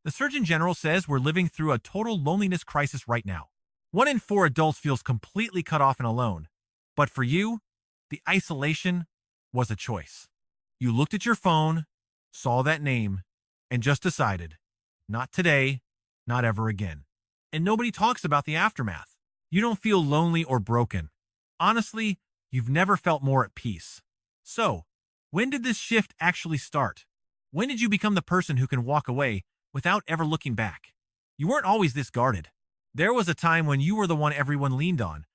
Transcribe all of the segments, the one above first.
The Surgeon General says we're living through a total loneliness crisis right now. 1 in 4 adults feels completely cut off and alone. But for you, the isolation was a choice. You looked at your phone, saw that name, and just decided, not today, not ever again. And nobody talks about the aftermath. You don't feel lonely or broken. Honestly, you've never felt more at peace. So, when did this shift actually start? When did you become the person who can walk away without ever looking back? You weren't always this guarded. There was a time when you were the one everyone leaned on,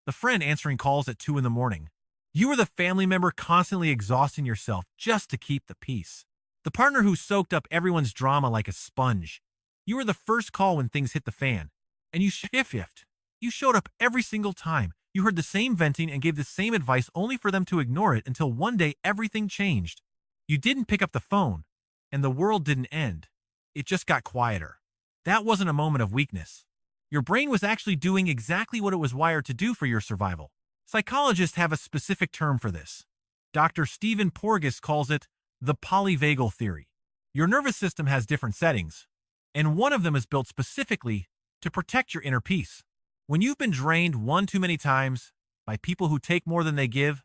the friend answering calls at 2 in the morning. You were the family member constantly exhausting yourself just to keep the peace. The partner who soaked up everyone's drama like a sponge. You were the first call when things hit the fan. And you shift. You showed up every single time. You heard the same venting and gave the same advice only for them to ignore it until one day everything changed. You didn't pick up the phone, and the world didn't end. It just got quieter. That wasn't a moment of weakness. Your brain was actually doing exactly what it was wired to do for your survival. Psychologists have a specific term for this. Dr. Stephen Porges calls it the polyvagal theory. Your nervous system has different settings, and one of them is built specifically to protect your inner peace. When you've been drained one too many times by people who take more than they give,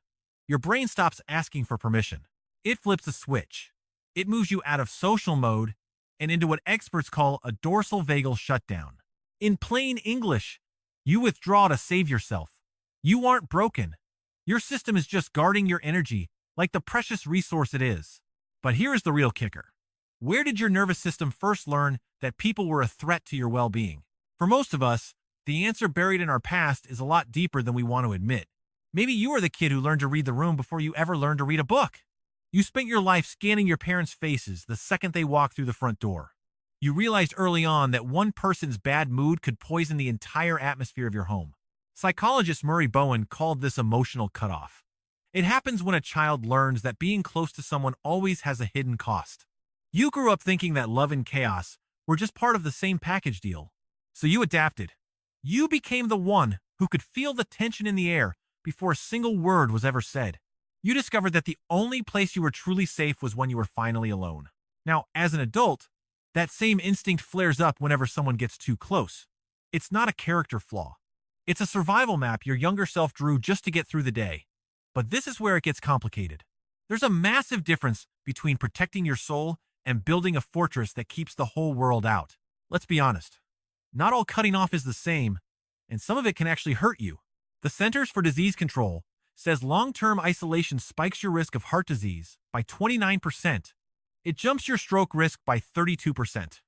your brain stops asking for permission. It flips a switch. It moves you out of social mode and into what experts call a dorsal vagal shutdown. In plain English, you withdraw to save yourself. You aren't broken. Your system is just guarding your energy like the precious resource it is. But here's the real kicker. Where did your nervous system first learn that people were a threat to your well-being? For most of us, the answer buried in our past is a lot deeper than we want to admit. Maybe you were the kid who learned to read the room before you ever learned to read a book. You spent your life scanning your parents' faces the second they walked through the front door. You realized early on that one person's bad mood could poison the entire atmosphere of your home. Psychologist Murray Bowen called this emotional cutoff. It happens when a child learns that being close to someone always has a hidden cost. You grew up thinking that love and chaos were just part of the same package deal. So you adapted. You became the one who could feel the tension in the air before a single word was ever said. You discovered that the only place you were truly safe was when you were finally alone. Now, as an adult, that same instinct flares up whenever someone gets too close. It's not a character flaw. It's a survival map your younger self drew just to get through the day. But this is where it gets complicated. There's a massive difference between protecting your soul and building a fortress that keeps the whole world out. Let's be honest. Not all cutting off is the same, and some of it can actually hurt you. The Centers for Disease Control says long-term isolation spikes your risk of heart disease by 29%. It jumps your stroke risk by 32%.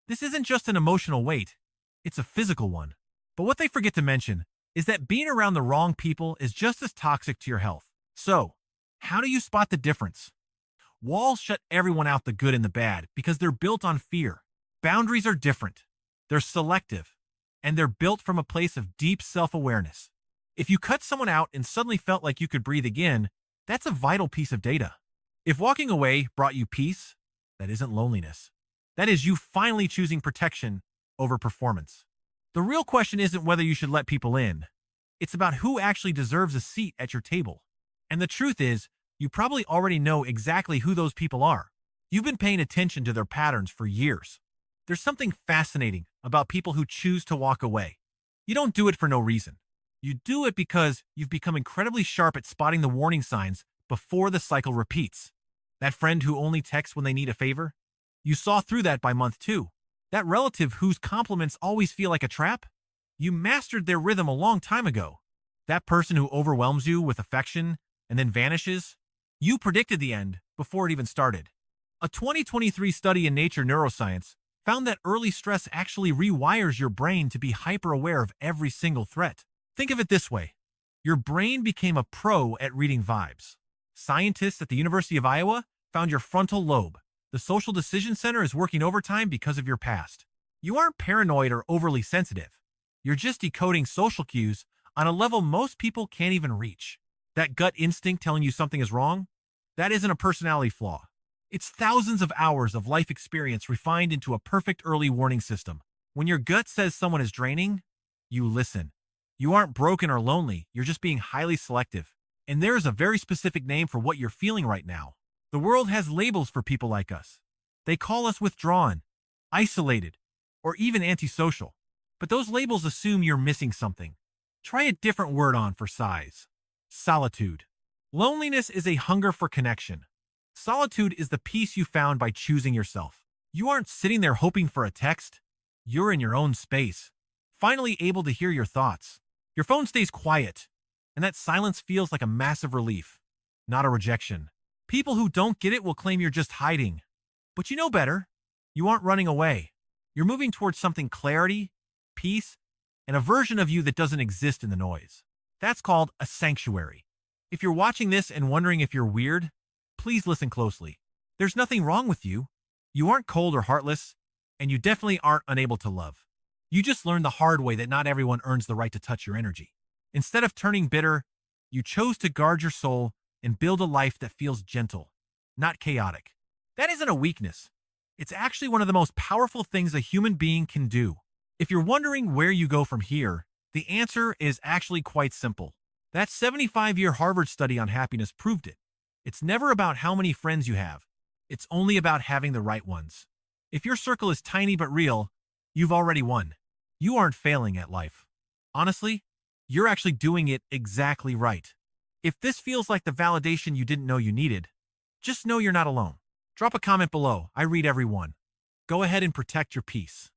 This isn't just an emotional weight, it's a physical one. But what they forget to mention is that being around the wrong people is just as toxic to your health. So, how do you spot the difference? Walls shut everyone out, the good and the bad, because they're built on fear. Boundaries are different. They're selective, and they're built from a place of deep self-awareness. If you cut someone out and suddenly felt like you could breathe again, that's a vital piece of data. If walking away brought you peace, that isn't loneliness. That is you finally choosing protection over performance. The real question isn't whether you should let people in. It's about who actually deserves a seat at your table. And the truth is, you probably already know exactly who those people are. You've been paying attention to their patterns for years. There's something fascinating about people who choose to walk away. You don't do it for no reason. You do it because you've become incredibly sharp at spotting the warning signs before the cycle repeats. That friend who only texts when they need a favor? You saw through that by month 2. That relative whose compliments always feel like a trap? You mastered their rhythm a long time ago. That person who overwhelms you with affection and then vanishes? You predicted the end before it even started. A 2023 study in Nature Neuroscience found that early stress actually rewires your brain to be hyper-aware of every single threat. Think of it this way. Your brain became a pro at reading vibes. Scientists at the University of Iowa found your frontal lobe. The social decision center is working overtime because of your past. You aren't paranoid or overly sensitive. You're just decoding social cues on a level most people can't even reach. That gut instinct telling you something is wrong? That isn't a personality flaw. It's thousands of hours of life experience refined into a perfect early warning system. When your gut says someone is draining, you listen. You aren't broken or lonely, you're just being highly selective. And there is a very specific name for what you're feeling right now. The world has labels for people like us. They call us withdrawn, isolated, or even antisocial. But those labels assume you're missing something. Try a different word on for size. Solitude. Loneliness is a hunger for connection. Solitude is the peace you found by choosing yourself. You aren't sitting there hoping for a text. You're in your own space, finally able to hear your thoughts. Your phone stays quiet, and that silence feels like a massive relief, not a rejection. People who don't get it will claim you're just hiding. But you know better. You aren't running away. You're moving towards something: clarity, peace, and a version of you that doesn't exist in the noise. That's called a sanctuary. If you're watching this and wondering if you're weird, please listen closely. There's nothing wrong with you. You aren't cold or heartless, and you definitely aren't unable to love. You just learned the hard way that not everyone earns the right to touch your energy. Instead of turning bitter, you chose to guard your soul and build a life that feels gentle, not chaotic. That isn't a weakness. It's actually one of the most powerful things a human being can do. If you're wondering where you go from here, the answer is actually quite simple. That 75-year Harvard study on happiness proved it. It's never about how many friends you have. It's only about having the right ones. If your circle is tiny but real, you've already won. You aren't failing at life. Honestly, you're actually doing it exactly right. If this feels like the validation you didn't know you needed, just know you're not alone. Drop a comment below. I read every one. Go ahead and protect your peace.